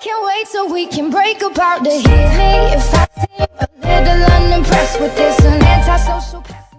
Can't wait so we can break apart to hit me if I seem a little unimpressed with this an antisocial pessimist.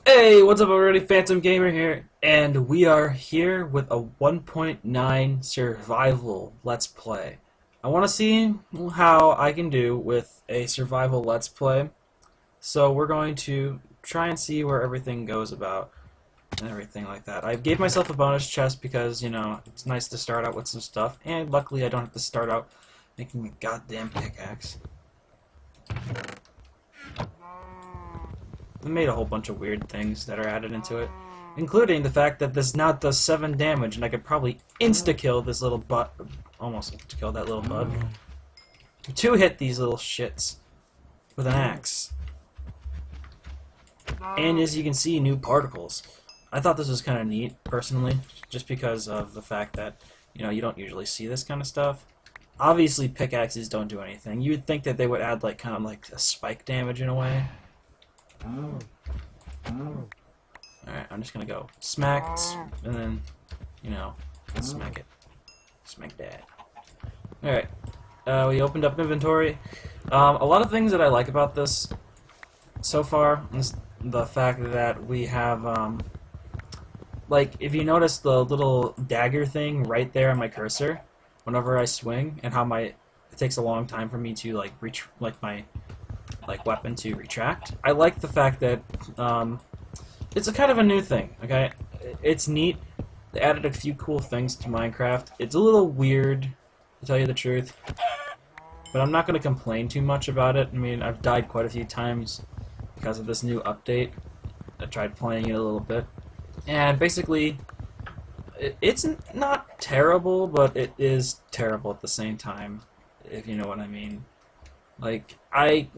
Hey, what's up everybody, Phantom Gamer here, and we are here with a 1.9 survival Let's Play. I want to see how I can do with a survival Let's Play, so we're going to try and see where everything goes about and everything like that. I gave myself a bonus chest because, you know, it's nice to start out with some stuff, and luckily I don't have to start out making a goddamn pickaxe. I made a whole bunch of weird things that are added into it, including the fact that this now does 7 damage, and I could probably insta-kill this little butt, almost insta-kill that little bug. 2-hit these little shits with an axe. And as you can see, new particles. I thought this was kind of neat, personally, just because of the fact that, you know, you don't usually see this kind of stuff. Obviously, pickaxes don't do anything. You would think that they would add, like, kind of like a spike damage in a way. Alright, I'm just gonna go smack, and then, you know, smack it. Smack that. Alright, we opened up inventory. A lot of things that I like about this so far is the fact that we have, like, if you notice the little dagger thing right there on my cursor, whenever I swing, and how it takes a long time for me to, like, reach, like, my weapon to retract. I like the fact that it's a kind of a new thing. Okay, it's neat. They added a few cool things to Minecraft. It's a little weird, to tell you the truth, but I'm not going to complain too much about it. I mean, I've died quite a few times because of this new update. I tried playing it a little bit, and basically, it's not terrible, but it is terrible at the same time, if you know what I mean. Like, I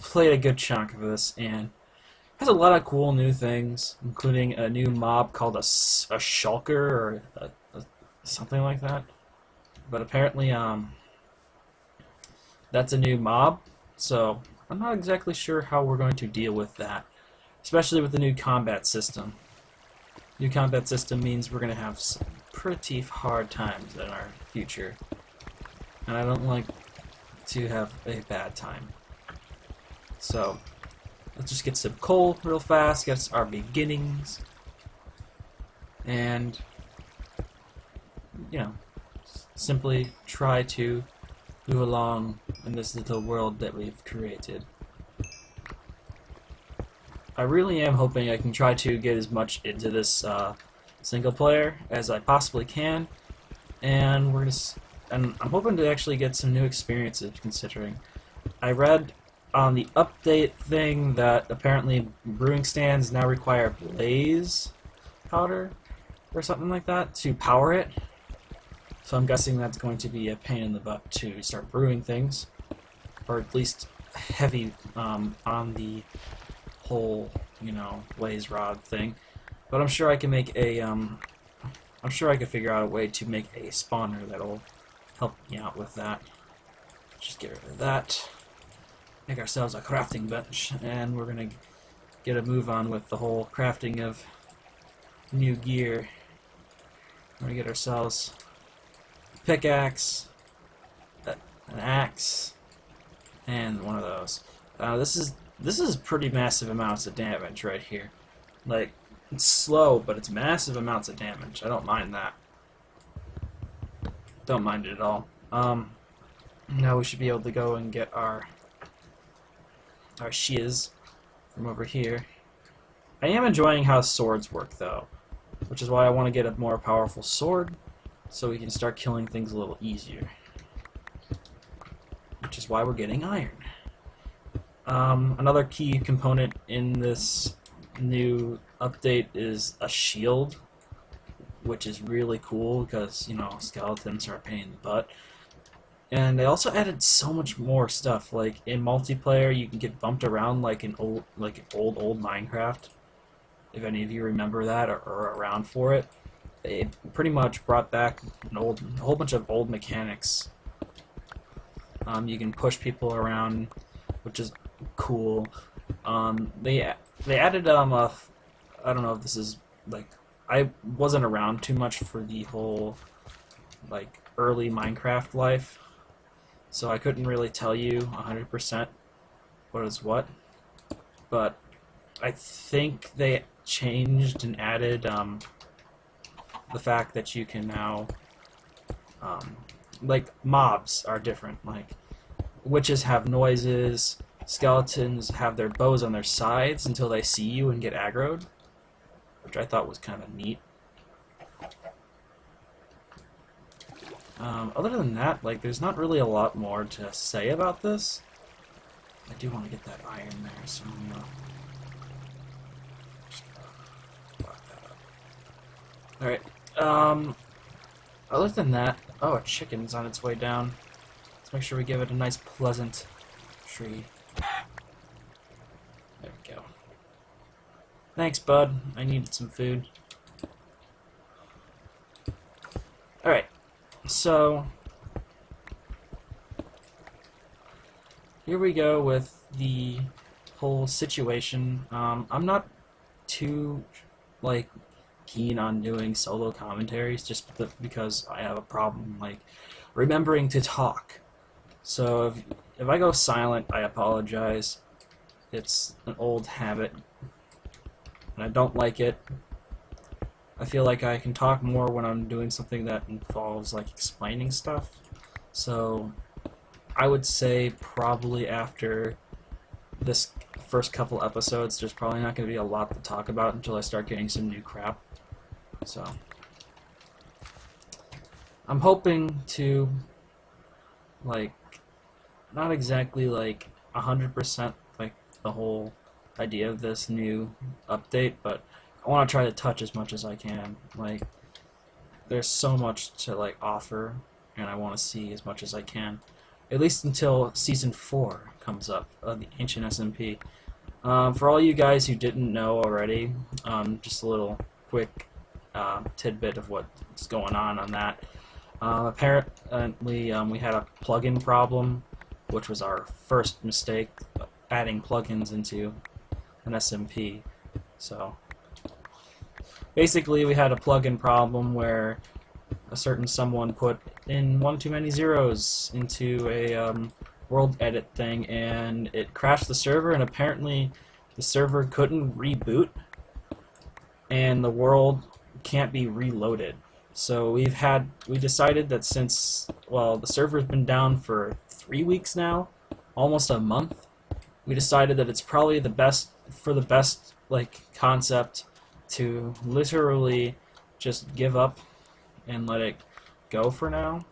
played a good chunk of this, and it has a lot of cool new things, including a new mob called a shulker, or something like that. But apparently, that's a new mob, so I'm not exactly sure how we're going to deal with that, especially with the new combat system. New combat system means we're going to have some pretty hard times in our future, and I don't like to have a bad time. So, let's just get some coal real fast, get our beginnings, and, you know, simply try to move along in this little world that we've created. I really am hoping I can try to get as much into this single player as I possibly can, and I'm hoping to actually get some new experiences, considering I read on the update thing that apparently brewing stands now require blaze powder or something like that to power it. So I'm guessing that's going to be a pain in the butt to start brewing things, or at least heavy on the whole, you know, blaze rod thing. But I'm sure I can make a I'm sure I can figure out a way to make a spawner that'll help me out with that. Just get rid of that. Make ourselves a crafting bench, and we're gonna get a move on with the whole crafting of new gear. We're gonna get ourselves a pickaxe, an axe, and one of those. This is pretty massive amounts of damage right here. Like, it's slow, but it's massive amounts of damage. I don't mind that. Don't mind it at all. Now we should be able to go and get our shiz from over here. I am enjoying how swords work, though, which is why I want to get a more powerful sword, so we can start killing things a little easier. Which is why we're getting iron. Another key component in this new update is a shield, which is really cool because, you know, skeletons are a pain in the butt. And they also added so much more stuff. Like, in multiplayer, you can get bumped around like in old Minecraft. If any of you remember that or are around for it, it pretty much brought back a whole bunch of old mechanics. You can push people around, which is cool. They added I don't know if this is, like, I wasn't around too much for the whole, like, early Minecraft life, so I couldn't really tell you 100% what is what. But I think they changed and added the fact that you can now, like, mobs are different. Like, witches have noises, skeletons have their bows on their sides until they see you and get aggroed, which I thought was kind of neat. Other than that, like, there's not really a lot more to say about this. I do want to get that iron there, so I'm gonna just block that up. Alright, other than that, oh, a chicken's on its way down. Let's make sure we give it a nice, pleasant tree. There we go. Thanks, bud. I needed some food. Alright, so here we go with the whole situation. I'm not too, like, keen on doing solo commentaries just because I have a problem, like, remembering to talk. So if I go silent, I apologize. It's an old habit, and I don't like it. I feel like I can talk more when I'm doing something that involves, like, explaining stuff. So I would say probably after this first couple episodes, there's probably not going to be a lot to talk about until I start getting some new crap. So I'm hoping to, like, not exactly like 100% like the whole idea of this new update, but I want to try to touch as much as I can. Like, there's so much to, like, offer, and I want to see as much as I can, at least until Season 4 comes up of the Ancient SMP. For all you guys who didn't know already, just a little quick tidbit of what's going on that. Apparently, we had a plugin problem, which was our first mistake, adding plugins into an SMP. So basically, we had a plugin problem where a certain someone put in one too many zeros into a world edit thing, and it crashed the server, and apparently the server couldn't reboot, and the world can't be reloaded. So we decided that since, well, the server's been down for 3 weeks now, almost a month, we decided that it's probably the best like concept to literally just give up and let it go for now.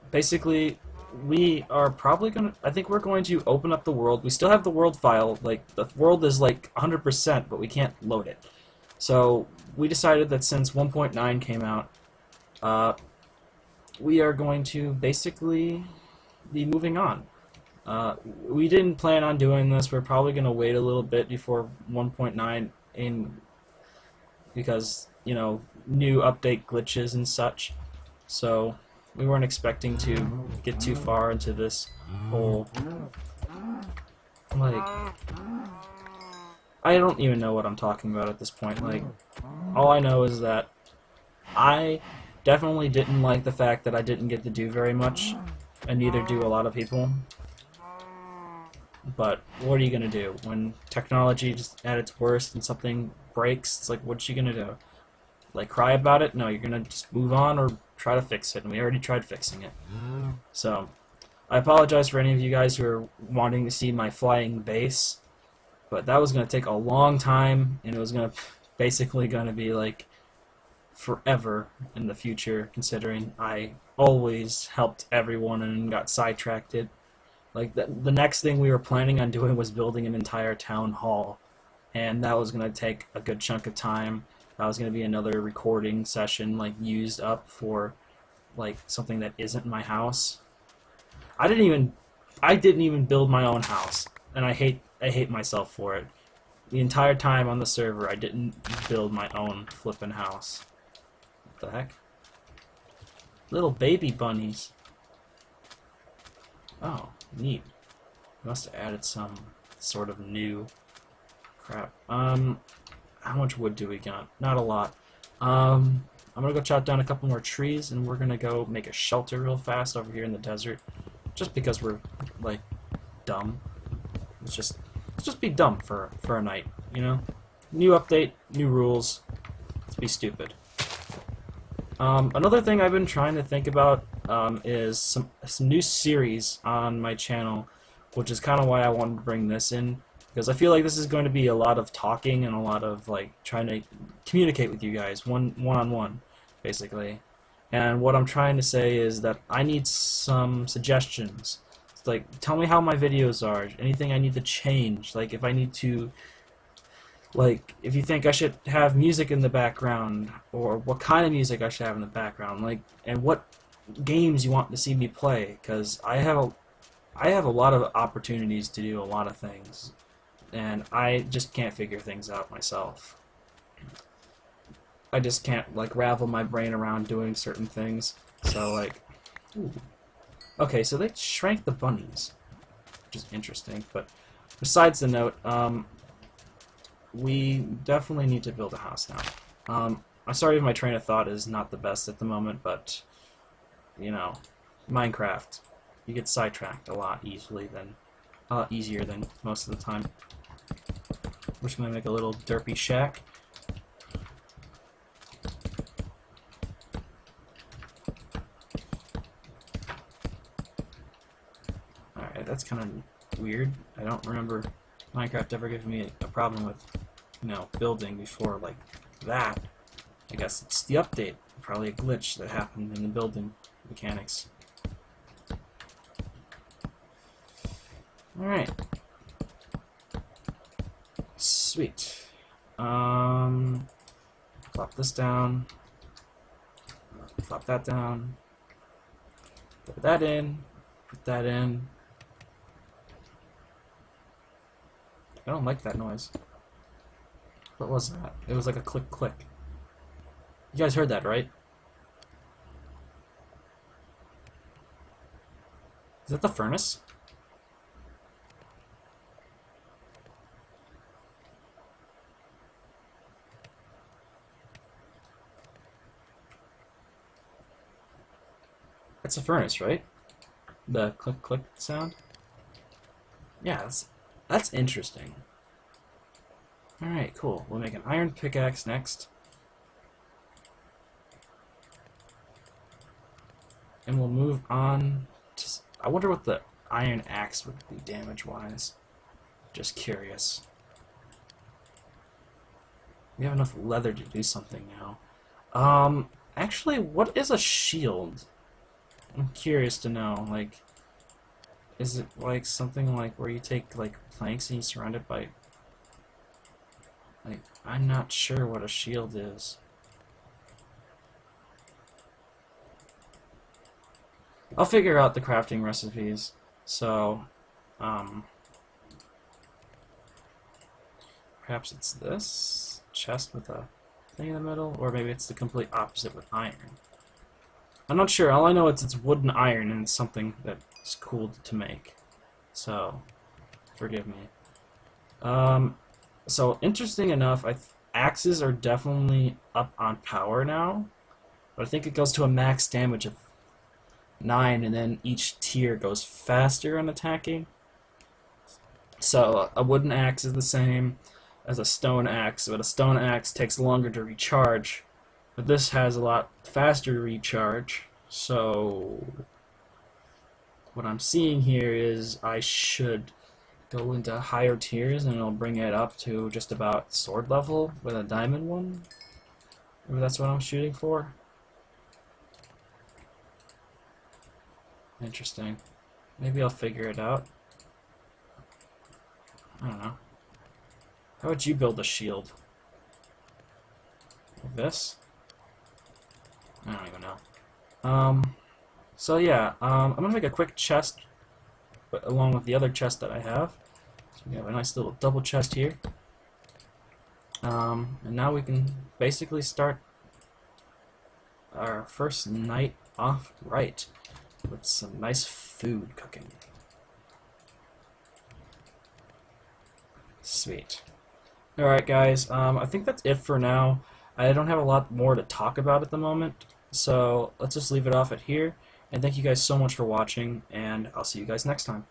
Basically, we are probably gonna, I think we're going to open up the world. We still have the world file, like, the world is like 100%, but we can't load it. So we decided that since 1.9 came out, we are going to basically be moving on. We didn't plan on doing this. We're probably going to wait a little bit before 1.9 in, because, you know, new update glitches and such. So we weren't expecting to get too far into this whole, like, I don't even know what I'm talking about at this point. Like, all I know is that I definitely didn't like the fact that I didn't get to do very much, and neither do a lot of people. But what are you gonna do when technology just at its worst and something breaks? It's like, what's you gonna do? Like, cry about it? No, you're gonna just move on or try to fix it, and we already tried fixing it. So I apologize for any of you guys who are wanting to see my flying base, but that was gonna take a long time, and it was gonna basically gonna be like forever in the future, considering I always helped everyone and got sidetracked. Like, the next thing we were planning on doing was building an entire town hall, and that was going to take a good chunk of time. That was going to be another recording session, like, used up for, like, something that isn't my house. I didn't even build my own house, and I hate myself for it. The entire time on the server, I didn't build my own flippin' house. What the heck? Little baby bunnies. Oh, neat. Must have added some sort of new crap. How much wood do we got? Not a lot. I'm gonna go chop down a couple more trees, and we're gonna go make a shelter real fast over here in the desert, just because we're like dumb. Let's just be dumb for a night, you know. New update, new rules. Let's be stupid. Another thing I've been trying to think about is some new series on my channel, which is kind of why I wanted to bring this in, because I feel like this is going to be a lot of talking and a lot of like trying to communicate with you guys one-on-one, basically. And what I'm trying to say is that I need some suggestions. Like, tell me how my videos are, anything I need to change, like if I need to, like, if you think I should have music in the background, or what kind of music I should have in the background, like, and what games you want to see me play, because I have a lot of opportunities to do a lot of things, and I just can't figure things out myself. I just can't, like, ravel my brain around doing certain things, so, like, ooh. Okay, so they shrank the bunnies, which is interesting, but besides the note, we definitely need to build a house now. I'm sorry if my train of thought is not the best at the moment, but, you know, Minecraft, you get sidetracked a lot easier than most of the time. We're just going to make a little derpy shack. Alright, that's kind of weird. I don't remember Minecraft ever giving me a problem with, you know, building before like that. I guess it's the update. Probably a glitch that happened in the building mechanics. Alright. Sweet. Plop this down. Plop that down. Put that in. Put that in. I don't like that noise. What was that? It was like a click click. You guys heard that, right? Is that the furnace? It's a furnace, right? The click click sound? Yeah, that's interesting. Alright, cool. We'll make an iron pickaxe next. And we'll move on to... I wonder what the iron axe would be damage-wise. Just curious. We have enough leather to do something now. Actually, what is a shield? I'm curious to know, like... Is it like something like where you take like planks and you surround it by... Like, I'm not sure what a shield is. I'll figure out the crafting recipes. So, perhaps it's this chest with a thing in the middle, or maybe it's the complete opposite with iron. I'm not sure. All I know is it's wood and iron, and it's something that's cool to make. So, forgive me. So interesting enough, axes are definitely up on power now, but I think it goes to a max damage of 9, and then each tier goes faster on attacking. So a wooden axe is the same as a stone axe, but a stone axe takes longer to recharge, but this has a lot faster recharge. So what I'm seeing here is I should go into higher tiers and it'll bring it up to just about sword level with a diamond one. Maybe that's what I'm shooting for. Interesting. Maybe I'll figure it out. I don't know. How would you build a shield? Like this? I don't even know. So yeah, I'm gonna make a quick chest along with the other chest that I have. So we have a nice little double chest here. And now we can basically start our first night off right with some nice food cooking. Sweet. Alright guys, I think that's it for now. I don't have a lot more to talk about at the moment, so let's just leave it off at here. And thank you guys so much for watching, and I'll see you guys next time.